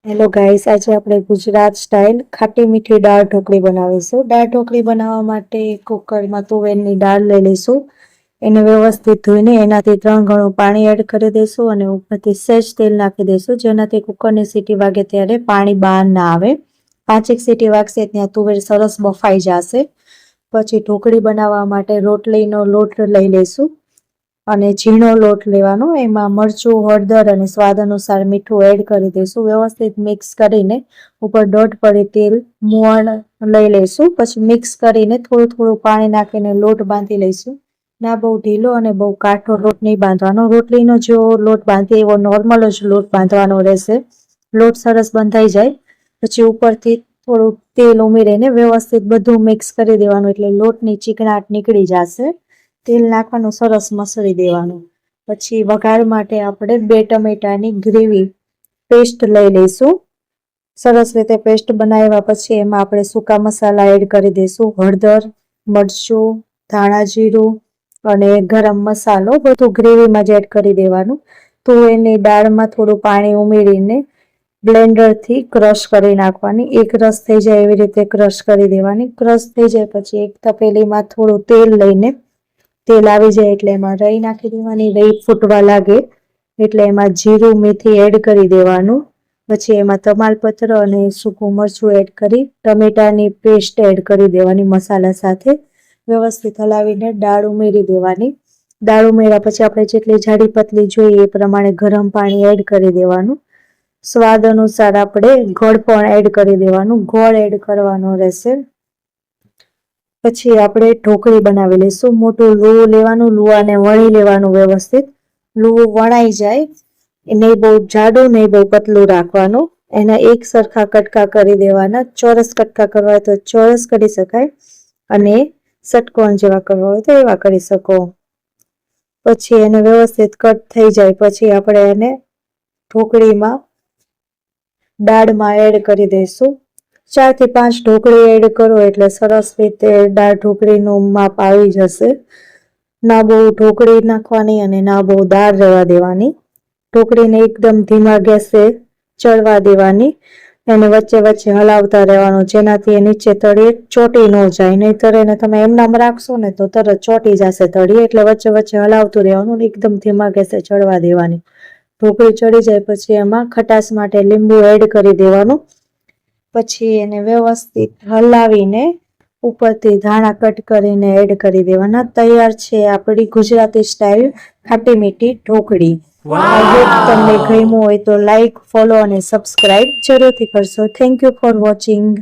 Hello guys, આજે આપણે Gujarat style ખાટી મીઠી દાળ ઢોકળી બનાવીશું। દાળ ઢોકળી બનાવવા માટે કુકરમાં તુવેરની દાળ લઈ લઈશું। એને વ્યવસ્થિત ધોઈને એનાથી 3 ગણું પાણી એડ કરી દઈશું અને ઉપરથી સહેજ તેલ નાખી દઈશું, જેનાથી કુકરની સીટી વાગે ત્યારે પાણી બહાર ના આવે। 5 સીટી વાગશે ત્યાં તુવેર સરસ બફાઈ જશે। પછી ઢોકળી બનાવવા માટે રોટલીનો લોટ લઈ લઈશું અને ઝીણો લોટ લેવાનો, એમાં મરચું, હળદર અને સ્વાદ અનુસાર મીઠું એડ કરી દઈશું। વ્યવસ્થિત મિક્સ કરીને ઉપર 1.5 પડી તેલ મોણ લઈ લઈશું। પછી મિક્સ કરીને થોડું થોડું પાણી નાખીને લોટ બાંધી લઈશું। ના બહુ ઢીલો અને બહુ કાઠો લોટ નહીં બાંધવાનો, રોટલીનો જો લોટ બાંધીએ એવો નોર્મલ જ લોટ બાંધવાનો રહેશે। લોટ સરસ બંધાઈ જાય પછી ઉપરથી થોડું તેલ ઉમેરીને વ્યવસ્થિત બધું મિક્સ કરી દેવાનું, એટલે લોટની ચીકણાટ નીકળી જશે। તેલ નાખવાનું, સરસ મસળી દેવાનું। પછી વઘાર માટે આપણે 2 ટમેટાની ગ્રેવી પેસ્ટ લઈ લઈશું। સરસ રીતે પેસ્ટ બનાવ્યા પછી એમાં આપણે સૂકા મસાલા એડ કરી દઈશું, હળદર, મરચું, ધાણા જીરું અને ગરમ મસાલો બધું ગ્રેવીમાં જ એડ કરી દેવાનું। તો એની દાળમાં થોડું પાણી ઉમેરીને બ્લેન્ડરથી ક્રશ કરી નાખવાની, એક રસ થઈ જાય એવી રીતે ક્રશ કરી દેવાની। ક્રશ થઈ જાય પછી એક તપેલીમાં થોડું તેલ લઈને, તેલ આવી જાય એટલે એમાં રાઈ નાખી દેવાની। રાઈ ફૂટવા લાગે એટલે એમાં જીરું, મેથી એડ કરી દેવાનું। પછી એમાં તમાલપત્ર અને સૂકું મરચું એડ કરી ટમેટાની પેસ્ટ એડ કરી દેવાની મસાલા સાથે। વ્યવસ્થિત હલાવીને દાળ ઉમેરી દેવાની। દાળ ઉમેર્યા પછી આપણે જેટલી જાડી પતલી જોઈએ એ પ્રમાણે ગરમ પાણી એડ કરી દેવાનું। સ્વાદ અનુસાર આપણે ગોળ પણ એડ કરી દેવાનું, ગોળ એડ કરવાનો રહેશે। પછી આપણે ઢોકળી બનાવી લઈશું। મોટું લુવું લેવાનું, લુવાને વણી લેવાનું વ્યવસ્થિત। લુવું વણાઈ જાય, નહીં બહુ જાડું નહીં બહુ પતલું રાખવાનું। એના એક સરખા કટકા કરી દેવાના। ચોરસ કટકા કરવા હોય તો ચોરસ કરી શકાય અને ષટકોણ જેવા કરવા હોય તો એવા કરી શકો। પછી એને વ્યવસ્થિત કટ થઈ જાય પછી આપણે એને ઢોકળીમાં દાળમાં એડ કરી દઈશું। 4 થી 5 ઢોકળી એડ કરો એટલે સરસ રીતે દાળ ઢોકળીનું માપ આવી જશે। ના બહુ ઢોકળી નાખવાની અને ના બહુ દાળ રહેવા દેવાની। ઢોકળીને એકદમ ધીમા ગેસે ચડવા દેવાની, એને વચ્ચે વચ્ચે હલાવતા રહેવાનું, જેનાથી એ નીચે તળિયે ચોટી ન જાય। નહીંતર એને તમે એમનામ રાખશો ને તો તરત ચોટી જશે તળિયે, એટલે વચ્ચે વચ્ચે હલાવતું રહેવાનું, એકદમ ધીમા ગેસે ચડવા દેવાની। ઢોકળી ચડી જાય પછી એમાં ખટાશ માટે લીંબુ એડ કરી દેવાનું। પછી એને વ્યવસ્થિત હલાવીને ઉપરથી ધાણા કટ કરીને એડ કરી દેવાના। તૈયાર છે આપણી ગુજરાતી સ્ટાઇલ ખાટી મીઠી ઢોકળી। આઈ હોપ તમને ગમ્યું હોય તો લાઈક, ફોલો અને સબસ્ક્રાઇબ જરૂરથી કરશો। Thank you for watching.